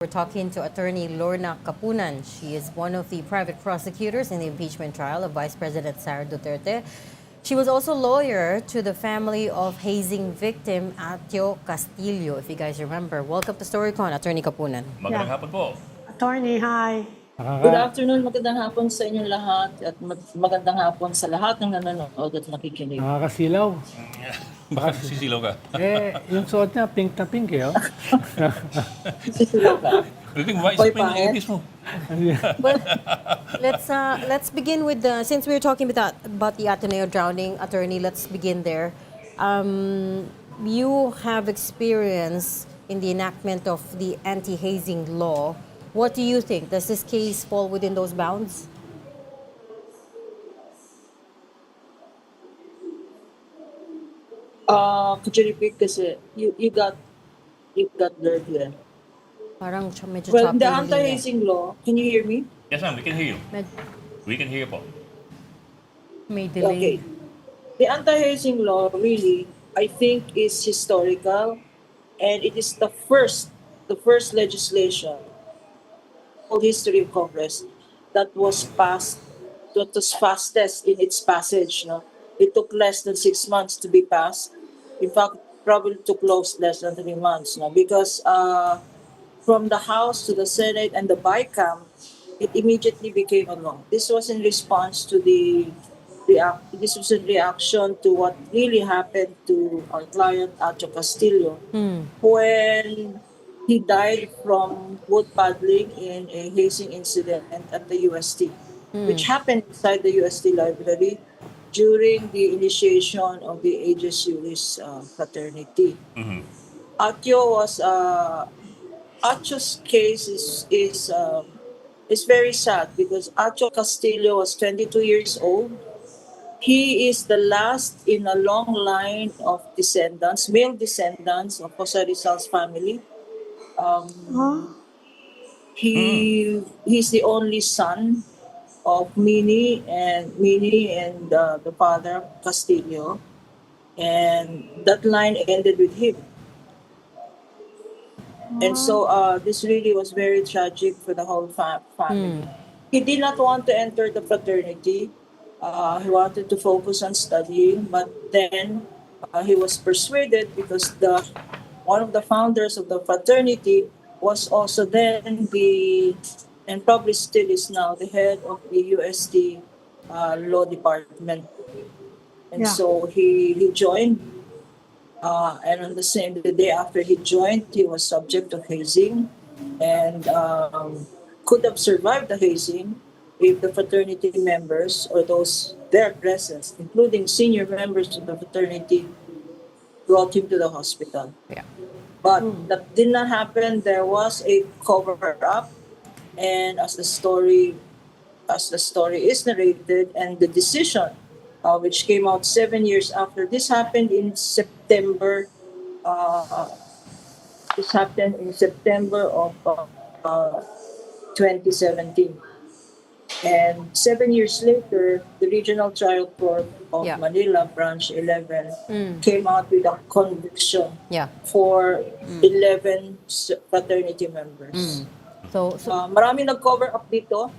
We're talking to attorney Lorna Capunan. She is one of the private prosecutors in the impeachment trial of Vice President Sara Duterte. She was also lawyer to the family of hazing victim Atio Castillo, if you guys remember. Welcome to StoryCon, Attorney Capunan. Magandang hapon po. Attorney, hi. Good afternoon, magandang hapon sa inyong lahat at magandang hapon sa lahat ng nanonood at nakikinig. Nakakasilaw. Bakit sisilaw ka? Yung suot niya, pink na pink eh. Oh. Sisilaw ka. Riting ba, isa pa yung ibis mo. Well, let's begin with the, since we were talking about the Ateneo drowning, attorney, let's begin there. You have experience in the enactment of the anti-hazing law. What do you think? Does this case fall within those bounds? Could you repeat kasi you got blurred there. Parang medyo Well, choppy the yung linya. anti-hazing law, can you hear me? Yes ma'am, we can hear you. Med- We can hear you po. May Okay. delay. The anti-hazing law really, I think, is historical, and it is the first legislation whole history of Congress that was passed, that was fastest in its passage. No? It took less than 6 months to be passed. In fact, probably took less than 3 months. No? Because from the House to the Senate and the BICAM, it immediately became a law. This was in response to this was in reaction to what really happened to our client Acho Castillo when he died from wood paddling in a hazing incident at the UST, which happened inside the UST library during the initiation of the Aegis Juris fraternity. Acho's case is very sad because Acho Castillo was 22 years old. He is the last in a long line of descendants, male descendants of Jose Rizal's family. He's the only son of Mini and the father Castillo, and that line ended with him. And so this really was very tragic for the whole family. He did not want to enter the fraternity. He wanted to focus on studying, but then he was persuaded because one of the founders of the fraternity was also then and probably still is now, the head of the UST law department. And so he joined, and on the day after he joined, he was subject to hazing and could have survived the hazing if the fraternity members or those there present, including senior members of the fraternity, brought him to the hospital. Yeah. But that did not happen. There was a cover-up, and as the story is narrated, and the decision, which came out 7 years after this happened in September. This happened in September of 2017. And 7 years later, the Regional Trial Court of Manila, Branch 11, came out with a conviction for 11 fraternity members. So Marami nag-cover up dito.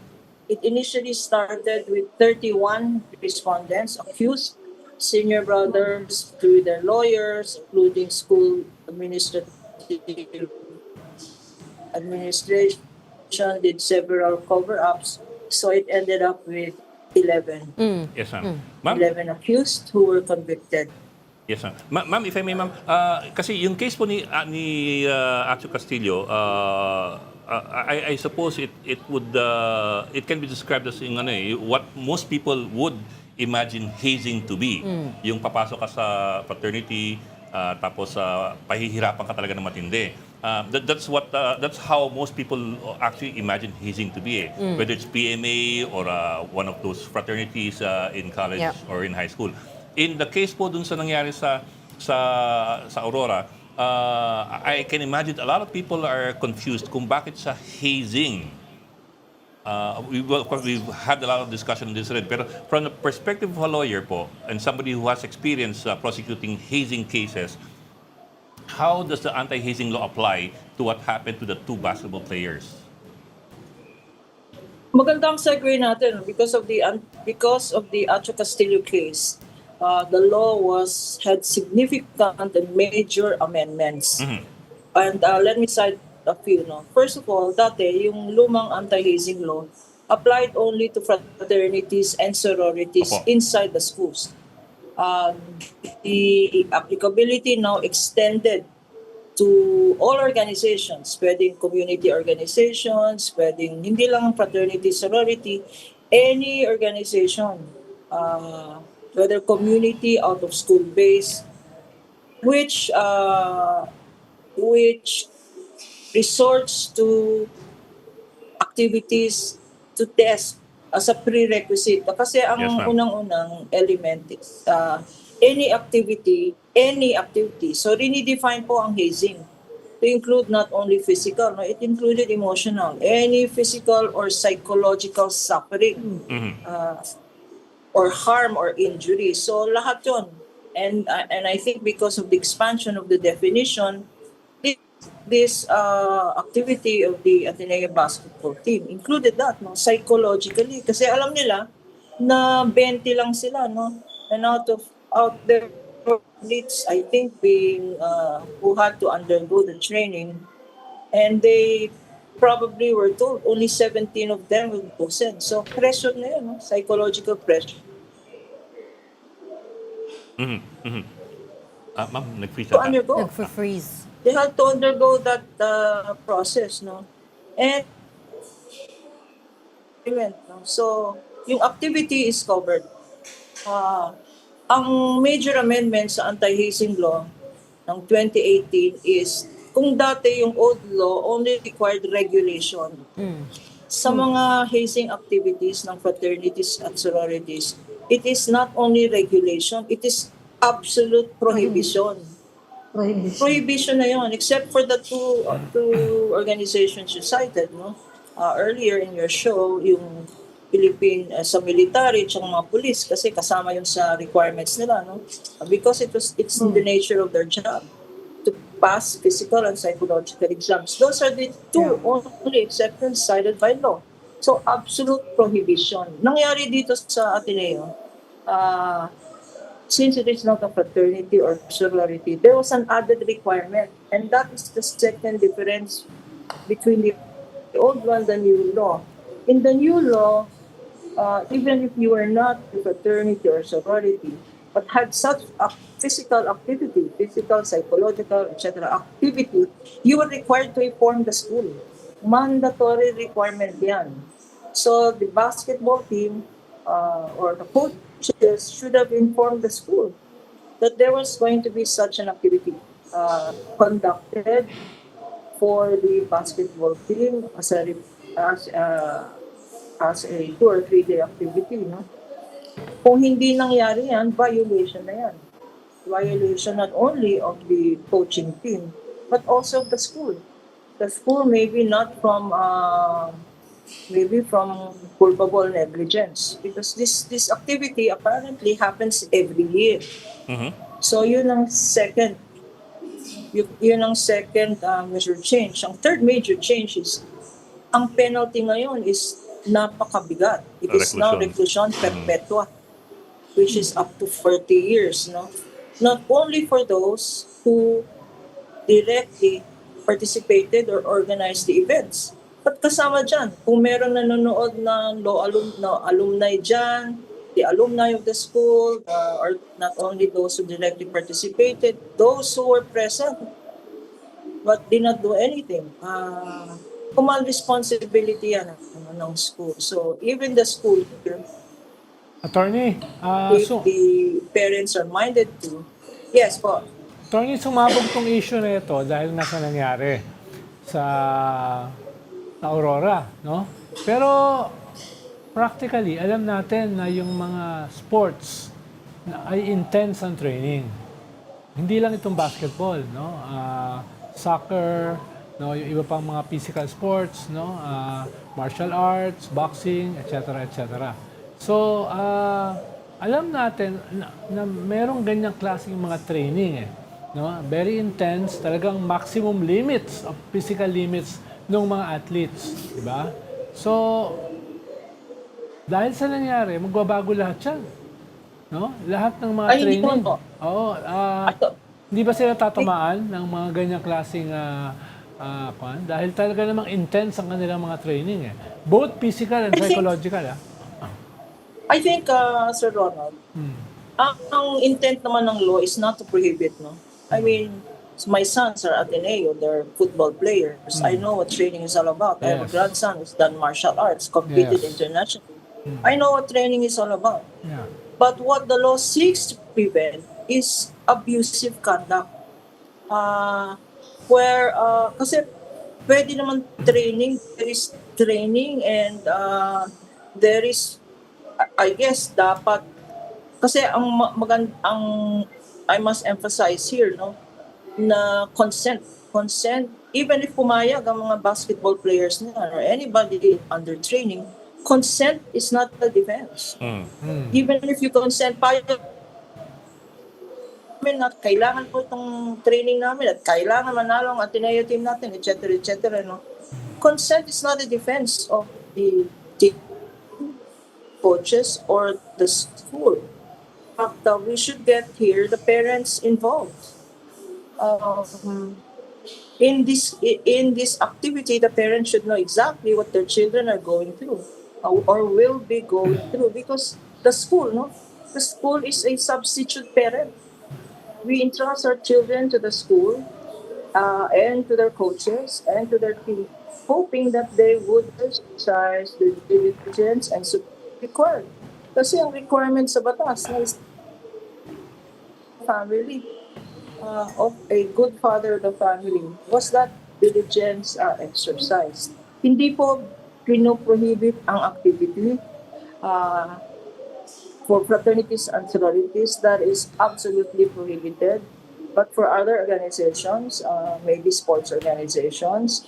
It initially started with 31 respondents accused, senior brothers through their lawyers, including school administration did several cover-ups. So it ended up with 11. Yes ma'am. Ma'am? 11 accused who were convicted. Yes ma'am. Ma'am, if I may ma'am, kasi yung case po ni Acho Castillo, I suppose it can be described as what most people would imagine hazing to be. Yung papasok ka sa fraternity, tapos pahihirapan ka talaga ng matindi. That's how most people actually imagine hazing to be. Whether it's PMA or one of those fraternities in college or in high school. In the case po dun sa nangyari sa Aurora, I can imagine a lot of people are confused kung bakit sa hazing. Of course, we've had a lot of discussion on this already. Pero from the perspective of a lawyer po, and somebody who has experience prosecuting hazing cases, how does the anti-hazing law apply to what happened to the two basketball players? Magandang segue natin because of the Acho Castillo case. The law had significant and major amendments. And let me cite a few. No? First of all, dati yung lumang anti-hazing law applied only to fraternities and sororities Opo. inside the schools. The applicability now extended to all organizations, pwedeng community organizations, pwedeng hindi lang fraternity, sorority, any organization, whether community, out of school base, which resorts to activities to test as a prerequisite. Kasi ang Yes, ma'am. unang-unang element is any activity. So, rinidefine po ang hazing to include not only physical, no, it included emotional, any physical or psychological suffering or harm or injury. So, lahat yun. And I think because of the expansion of the definition, this activity of the Ateneo basketball team included that, no, psychologically. Kasi alam nila na 20 lang sila, no, and out there athletes, I think, who had to undergo the training, and they probably were told only 17 of them will consent. So pressure na yun, no? Psychological pressure. Ma'am, nag-freeze To ata. undergo. Nag-freeze. They had to undergo that process, no? And no? So yung activity is covered. Ang major amendment sa anti-hazing law ng 2018 is kung dati yung old law only required regulation. Sa mga hazing activities ng fraternities at sororities, it is not only regulation, it is absolute prohibition. Prohibition na yun, except for the two organizations you cited, no? Earlier in your show, yung Philippine sa military at mga police kasi kasama yun sa requirements nila, no? Because it's in the nature of their job to pass physical and psychological exams. Those are the two only exceptions cited by law. So absolute prohibition. Nangyari dito sa Ateneo, since it is not a fraternity or sorority, there was an added requirement, and that is the second difference between the old one and the new law. In the new law, even if you are not a fraternity or sorority, but had such a physical activity, physical, psychological, etc. activity, you were required to inform the school. Mandatory requirement yan. So the basketball team or the coaches should have informed the school that there was going to be such an activity conducted for the basketball team as a 2 or 3 day activity, no? Kung hindi nangyari yan, violation na yan. Violation not only of the coaching team, but also of the school. The school maybe not from culpable negligence, because this activity apparently happens every year. So yun ang second major change. Ang third major change is ang penalty ngayon is napakabigat. It is now reclusion perpetua, which is up to 40 years. No? Not only for those who directly participated or organized the events, but kasama dyan, kung meron nanonood na alumni dyan, the alumni of the school, or not only those who directly participated, those who were present but did not do anything. Command responsibility yan ng school. So even the school, Attorney, if the parents are minded to, yes po. Attorney, sumabog tong issue na ito dahil nga sa nangyari sa Aurora, no? Pero practically, alam natin na yung mga sports na ay intense ang training. Hindi lang itong basketball, no? Soccer, no, yung iba pang mga physical sports, no, martial arts, boxing, etc., etc. So, alam natin na merong ganyang klaseng mga training No? Very intense, talagang maximum limits of physical limits ng mga athletes, di ba? So, dahil sa nangyari, magbabago lahat yan. No? Lahat ng mga Ay, hindi naman training. po. Oo, Ato, hindi ba sila tatamaan ng mga ganyang klaseng dahil talaga namang intense ang kanilang mga training eh. Both physical and I think- psychological. I think, Sir Ronald, ang intent naman ng law is not to prohibit, no? I mean, my sons are Ateneo, they're football players. I know what training is all about. I have a Yes. grandson who's done martial arts, competed Yes. internationally. I know what training is all about. Yeah. But what the law seeks to prevent is abusive conduct. Kasi pwede naman training, there is training and there is, I guess, dapat, kasi I must emphasize here, no, na consent, even if pumayag ang mga basketball players na or anybody under training, consent is not the defense. Even if you consent, payag namin na kailangan po itong training namin at kailangan manalo ang Ateneo team natin, etc., etc., no? Consent is not a defense of the team, coaches, or the school. But we should get here the parents involved. In this activity, the parents should know exactly what their children are going through or will be going through, because the school is a substitute parent. We entrust our children to the school and to their coaches and to their team, hoping that they would exercise the diligence and support required. Kasi ang requirement sa batas na is family of a good father of the family was that diligence exercised. Hindi po pinoprohibit ang activity for fraternities and sororities. That is absolutely prohibited. But for other organizations, maybe sports organizations,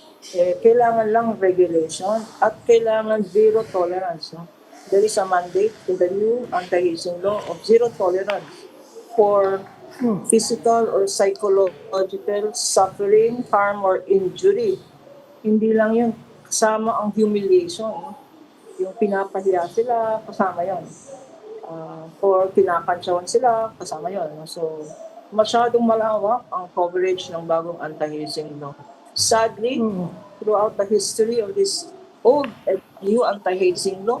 kailangan lang regulation at kailangan zero tolerance. No? There is a mandate in the new anti-hazing law of zero tolerance for physical or psychological suffering, harm, or injury. Hindi lang yun, kasama ang humiliation. No? Yung pinapahiya sila, kasama yun. Or pinakantsawan sila, kasama yun. No? So, masyadong malawak ang coverage ng bagong anti-hazing law. Sadly, throughout the history of this old and new anti-hazing law,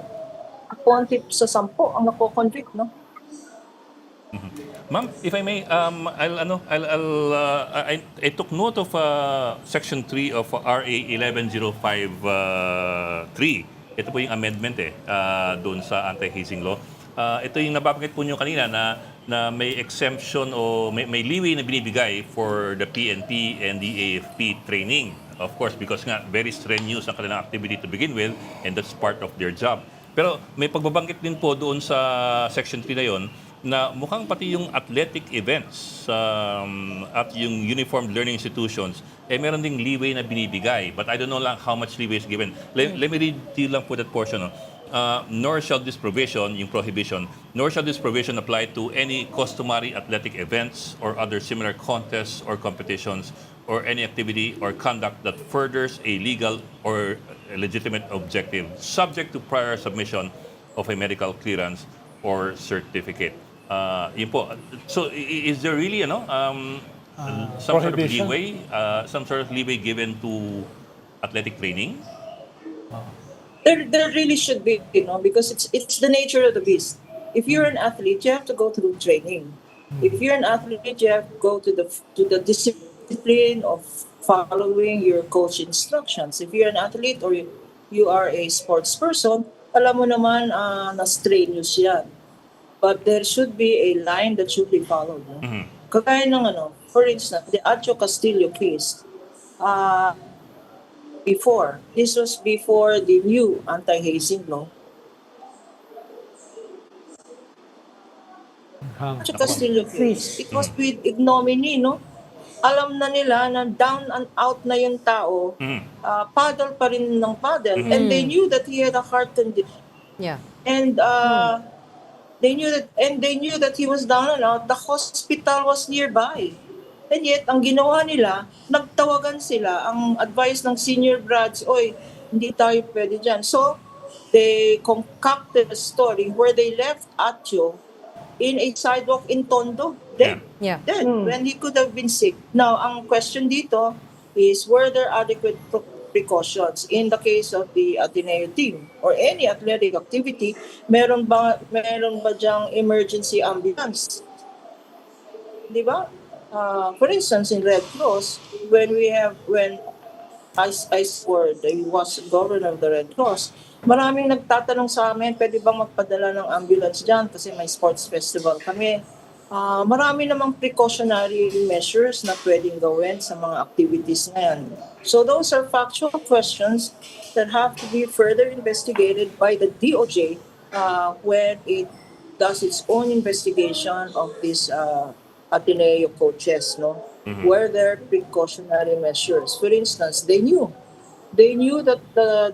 konti sa 10 ang nako-convict, no? Ma'am, if I may, I took note of Section 3 of RA 11053. Ito po yung amendment doon sa anti-hazing law. Ito yung nababanggit po nyo kanina na may exemption o may leeway na binibigay for the PNP and the AFP training. Of course, because nga very strenuous ang kanilang activity to begin with and that's part of their job. Pero may pagbabanggit din po doon sa Section 3 na yon na mukhang pati yung athletic events at yung uniformed learning institutions, meron ding leeway na binibigay. But I don't know lang how much leeway is given. Let me read to you lang po that portion. No? Nor shall this provision, yung prohibition, nor shall this provision apply to any customary athletic events or other similar contests or competitions or any activity or conduct that furthers a legal or a legitimate objective, subject to prior submission of a medical clearance or certificate. Yun po. So, is there really, some sort of prohibition? leeway, given to athletic training? There really should be, because it's the nature of the beast. If you're an athlete, you have to go through training. If you're an athlete, you have to go to the discipline of following your coach instructions. If you're an athlete or you are a sports person, alam mo naman na strenuous yan. But there should be a line that should be followed. No? Kagaya ng for instance, the Acho Castillo case, this was before the new anti-hazing law. Acho Castillo case, it was with ignominy, no? Alam na nila na down and out na yung tao, paddle pa rin ng paddle, and they knew that he had a heart condition. Yeah. And they knew that he was down and out. The hospital was nearby. And yet, ang ginawa nila, nagtawagan sila. Ang advice ng senior grads, oy, hindi tayo pwede dyan. So, they concocted a story where they left Atyo in a sidewalk in Tondo. Dead. Yeah. Dead. When he could have been sick. Now, ang question dito is, were there adequate precautions in the case of the Ateneo team or any athletic activity? Meron ba diyang emergency ambulance? Di ba? For instance, in Red Cross, when I swore that he was governor of the Red Cross, maraming nagtatanong sa amin, pwede bang magpadala ng ambulance dyan kasi may sports festival kami. Marami namang precautionary measures na pwedeng gawin sa mga activities na yan. So those are factual questions that have to be further investigated by the DOJ when it does its own investigation of these Ateneo coaches, no? Were there precautionary measures? For instance, they knew that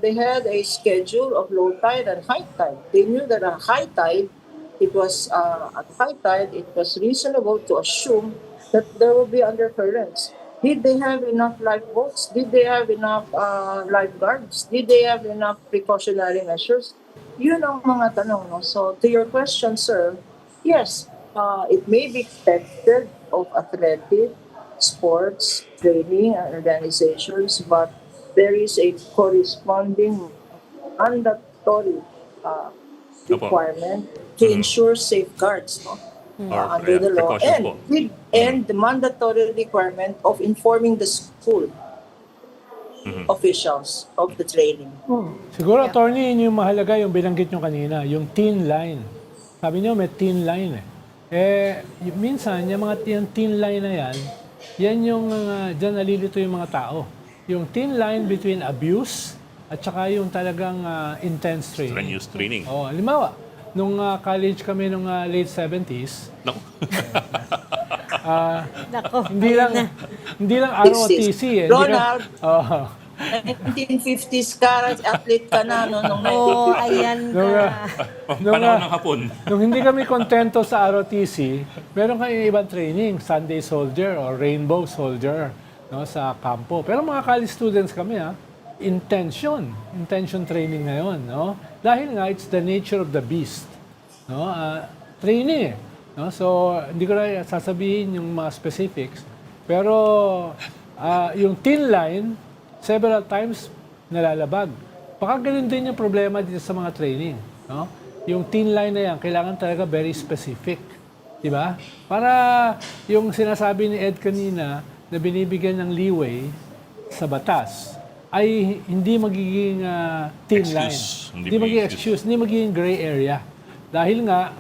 they had a schedule of low tide and high tide. They knew that at high tide, it was reasonable to assume that there will be undercurrents. Did they have enough lifeboats? Did they have enough lifeguards? Did they have enough precautionary measures? Yun ang mga tanong. No? So to your question, sir, yes, it may be expected of athletic, sports, training, and organizations, but there is a corresponding mandatory requirement to ensure safeguards, no? Under the law, precautions po. and the mandatory requirement of informing the school officials of the training. Siguro, attorney, yun yung mahalaga, yung binanggit nyo kanina, yung teen line. Sabi nyo, may teen line minsan, yung teen line na yan yung dyan nalilito yung mga tao. Yung teen line between abuse at saka yung talagang intense training. Strenuous training. Halimbawa, nung college kami nung late 70s, Naku. Nako. hindi lang ROTC eh. Ronald, Oo. 1950s ka, athlete ka na, no? Nung Oh, 1950s. ayan Nung, ka. Panahon ng hapon. Nung hindi kami kontento sa ROTC, meron kayong ibang training, Sunday Soldier or Rainbow Soldier, no, sa kampo. Pero mga college students kami, intention training ngayon, no? Dahil nga it's the nature of the beast, no? Training, no? So hindi ko na sasabihin yung mga specifics, pero yung teen line several times nalalabag. Baka ganun din yung problema dito sa mga training, no? Yung teen line na yan, kailangan talaga very specific, di ba? Para yung sinasabi ni Ed kanina na binibigyan ng leeway sa batas ay hindi magiging teen Excuse. line. Hindi Hindi magiging excuse. excuse, hindi magiging gray area. Dahil nga,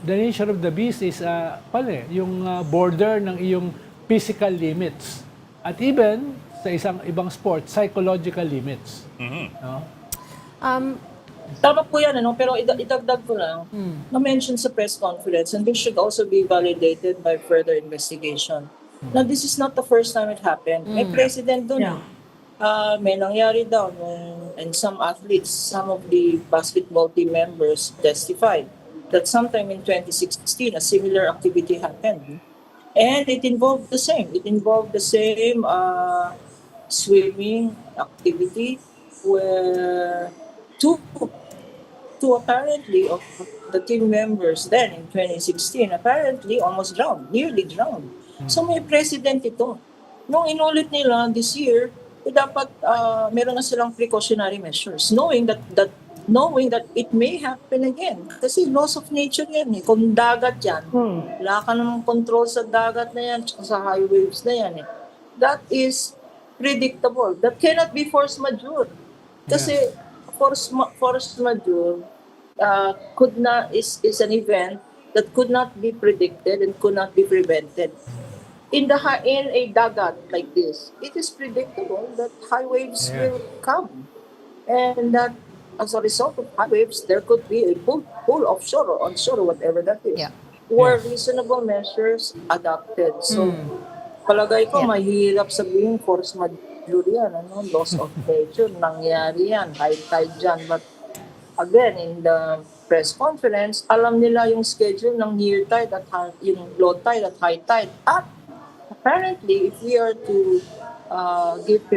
the nature of the beast is yung border ng iyong physical limits. At even sa ibang sport, psychological limits. No? Tama po yan, ano? Pero idagdag ko lang, na-mention sa press conference, and this should also be validated by further investigation. Now, this is not the first time it happened. May president doon. May nangyari daw, and some athletes, some of the basketball team members testified that sometime in 2016, a similar activity happened. And it involved the same. It involved the same swimming activity where two apparently of the team members then in 2016 apparently almost drowned, nearly drowned. So may president ito. Nung inulit nila this year, dapat meron na silang precautionary measures knowing that it may happen again. Kasi laws of nature yan eh. Kung dagat yan, wala ka namang control sa dagat na yan, tsaka sa high waves na yan eh. That is predictable. That cannot be force majeure. Kasi force majeure is an event that could not be predicted and could not be prevented. In a dagat like this, it is predictable that high waves will come. And that as a result of high waves, there could be a pull offshore or onshore or whatever that is. Yeah. Were reasonable measures adopted. So, palagay ko, mahirap sabihin force majeure yan, loss of nature, nangyari yan, high tide dyan. But again, in the press conference, alam nila yung schedule ng near tide at yung low tide at high tide. At apparently, if we are to give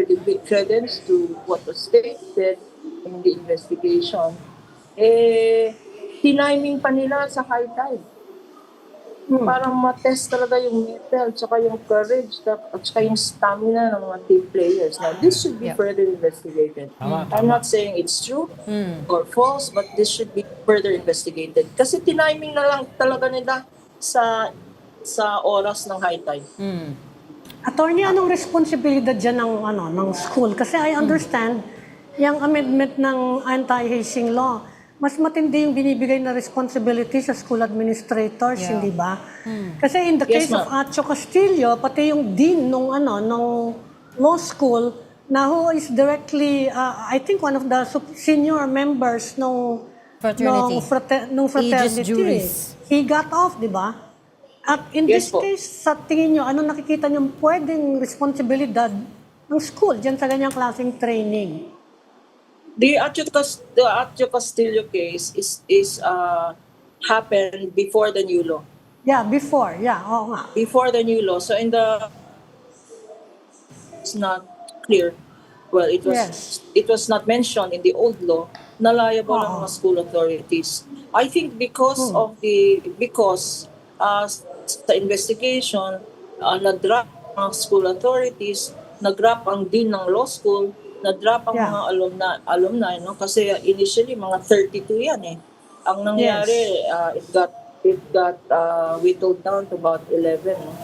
credence to what was stated in the investigation, tiniming pa nila sa high tide. Para matest talaga yung mental, tsaka yung courage, at tsaka yung stamina ng mga team players. Now, this should be Yeah. further investigated. Tama, I'm tama. not saying it's true or false, but this should be further investigated. Kasi tiniming na lang talaga nila sa oras ng high tide. Attorney, anong responsibilidad dyan ng school? Kasi I understand, yung amendment ng anti-hazing law, mas matindi yung binibigay na responsibility sa school administrators, Yeah. hindi ba? Kasi in the Yes, case of ma'am. Acho Castillo, pati yung dean nung law school, na who is directly, I think one of the senior members nung Fraternity. nung fraternity. Aegis Juris. He got off, di ba? At in Yes this po. case, sa tingin nyo, ano nakikita nyo pwedeng responsibilidad ng school dyan sa ganyang klaseng training? The Acho Castillo case is happened before the new law. Yeah, before. Yeah, oo nga. Before the new law. So it's not clear. Well, Yes. it was not mentioned in the old law na liable ang Oo. mga school authorities. I think because sa investigation, na-drop ang school authorities, na-drop ang dean ng law school, na-drop ang Yeah. mga alumni, no? Kasi initially mga 32 yan eh. Ang nangyari, it got whittled down to about 11. No?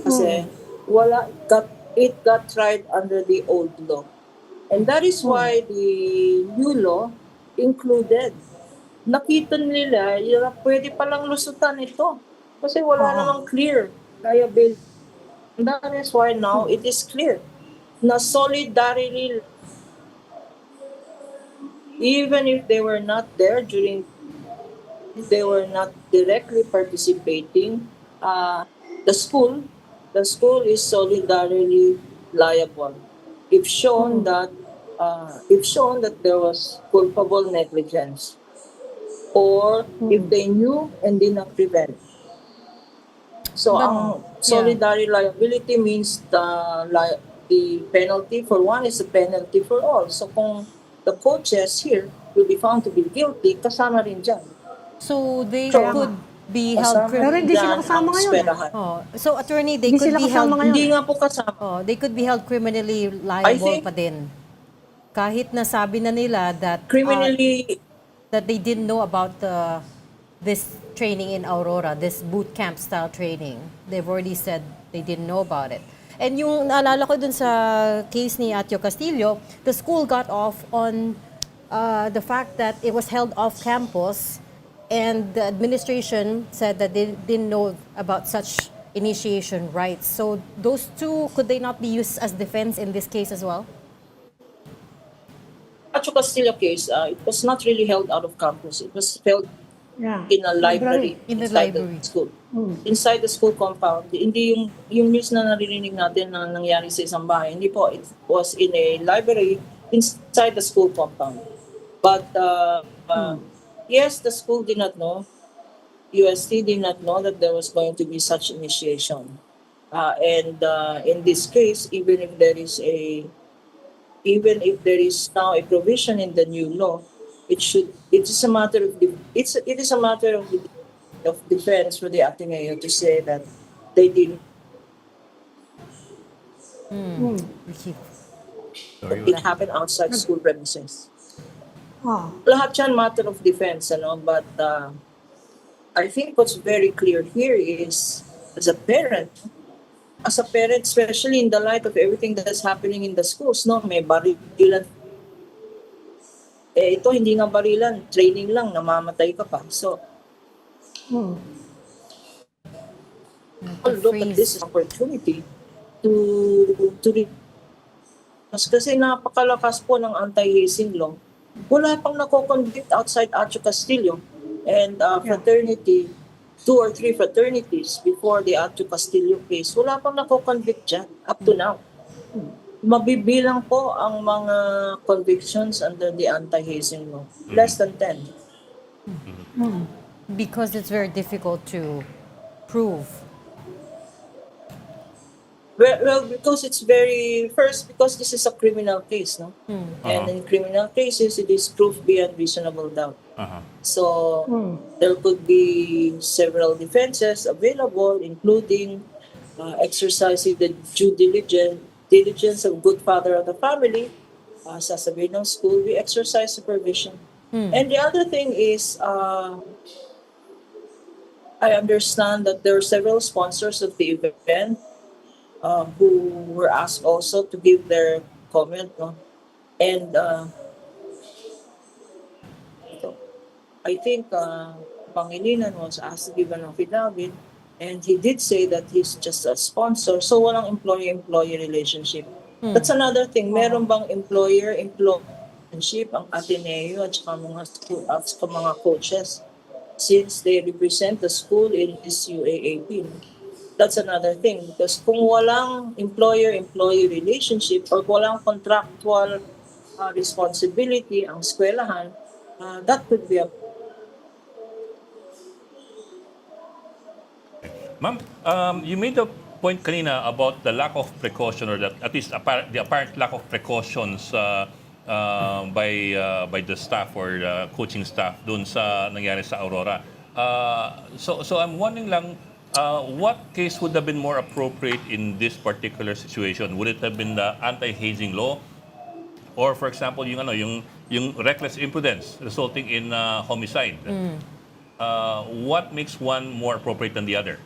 Kasi it got tried under the old law. And that is why the new law included. Nakita nila, pwede palang lusutan ito. Kasi wala namang clear liability. And that is why now it is clear na solidarity, even if they were not there they were not directly participating, the school is solidarily liable if shown that there was culpable negligence, or if they knew and did not prevent. So ang solidarity liability means the penalty for one is a penalty for all. So kung the coaches here will be found to be guilty, kasama rin dyan. So they Kaya could be Kasama held Pero criminally. hindi sila dyan kasama ang ngayon. eskwelahan. Oh, so attorney, they Hindi could sila be kasama held ngayon. Hindi nga po kasama. they could be held criminally liable think- pa din. Kahit na sabi na nila that Criminally, that they didn't know about this training in Aurora, this boot camp style training. They've already said they didn't know about it. And yung naalala ko dun sa case ni Atio Castillo, the school got off on the fact that it was held off campus, and the administration said that they didn't know about such initiation rights. So those two, could they not be used as defense in this case as well? Acho Castillo case, it was not really held out of campus. It was held Yeah. in a library, In the inside library. the school. Inside the school compound. Hindi yung news na naririnig natin na nangyari sa isang bahay. Hindi po, it was in a library inside the school compound. But yes, the school did not know. UST did not know that there was going to be such initiation. And in this case, even if there is now a provision in the new law, it is a matter of defense for the Ateneo to say that they didn't. Ricky. It happened outside school premises. Oh. Lahat yan matter of defense, but I think what's very clear here is, as a parent, especially in the light of everything that's happening in the schools, may barilan. Ito hindi nga barilan, training lang, namamatay ka pa. So, look at this opportunity to kasi napakalakas po ng anti-hazing law. Wala pang nako-convict outside Acho Castillo and fraternity, 2 or 3 fraternities before the Acho Castillo case. Wala pang nako-convict dyan up to now. mabibilang po ang mga convictions under the anti-hazing law. Less than 10. Because it's very difficult to prove. Well, because it's because this is a criminal case, no? And in criminal cases, it is proof beyond reasonable doubt. Uh-huh. So, there could be several defenses available, including exercising the due diligence of good father of the family. Sasabihin ng school, we exercise supervision. And the other thing is, I understand that there are several sponsors of the event who were asked also to give their comment, no? And I think Pangilinan was asked to give an affidavit, and he did say that he's just a sponsor, so walang employee-employee relationship. That's another thing. Meron bang employer-employee relationship ang Ateneo at saka mga coaches, since they represent the school in this UAAP? That's another thing, because kung walang employer-employee relationship or walang contractual responsibility ang eskwelahan, that could be a... Ma'am, you made a point kanina about the lack of precaution, or that at least the apparent lack of precautions by the staff or the coaching staff doon sa nangyari sa Aurora. So I'm wondering lang, what case would have been more appropriate in this particular situation? Would it have been the anti-hazing law, or for example yung reckless imprudence resulting in homicide? What makes one more appropriate than the other?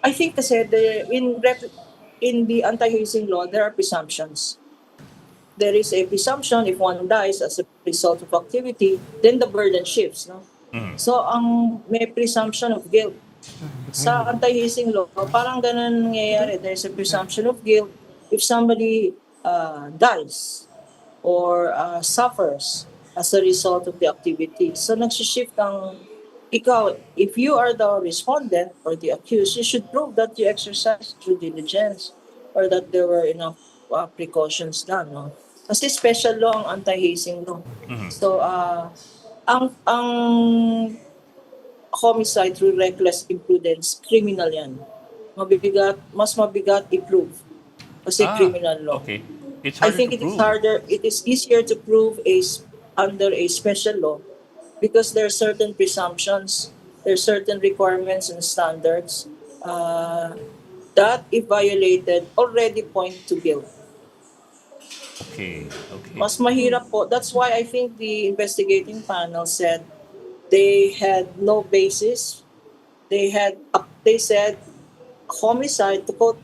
I think kasi in the anti-hazing law, there are presumptions. There is a presumption if one dies as a result of activity, then the burden shifts, no? So may presumption of guilt. Sa anti-hazing law, parang ganun nangyayari. There is a presumption of guilt if somebody dies or suffers as a result of the activity. So nagsishift ang ikaw, if you are the respondent or the accused, you should prove that you exercised due diligence or that there were enough precautions done, no? Kasi special law ang anti-hazing law. So, ang homicide through reckless imprudence, criminal yan. Mas mabigat i-prove. Kasi criminal law. Okay. It's I harder think to prove. it is easier to prove under a special law because there are certain presumptions, there are certain requirements and standards that, if violated, already point to guilt. Okay. Mas mahirap po. That's why I think the investigating panel said they had no basis. They said homicide, to quote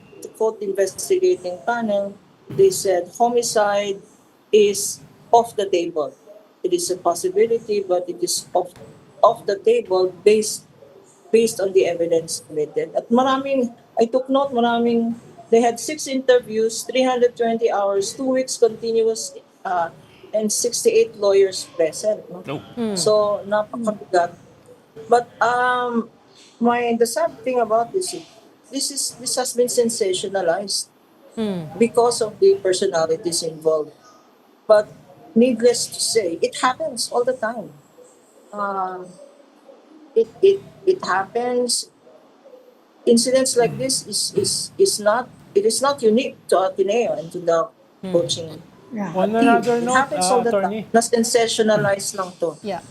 the investigating panel, they said homicide is off the table. It is a possibility, but it is off the table based on the evidence submitted. At I took note, they had 6 interviews, 320 hours, 2 weeks continuous, and 68 lawyers present. No? No. So, napakabigat. But the sad thing about this has been sensationalized because of the personalities involved. But needless to say, it happens all the time. It happens. Incidents like this is not unique to Ateneo and to the coaching. Yeah. On another It note, happens all the attorney. time. Na sensationalized lang to. Yeah.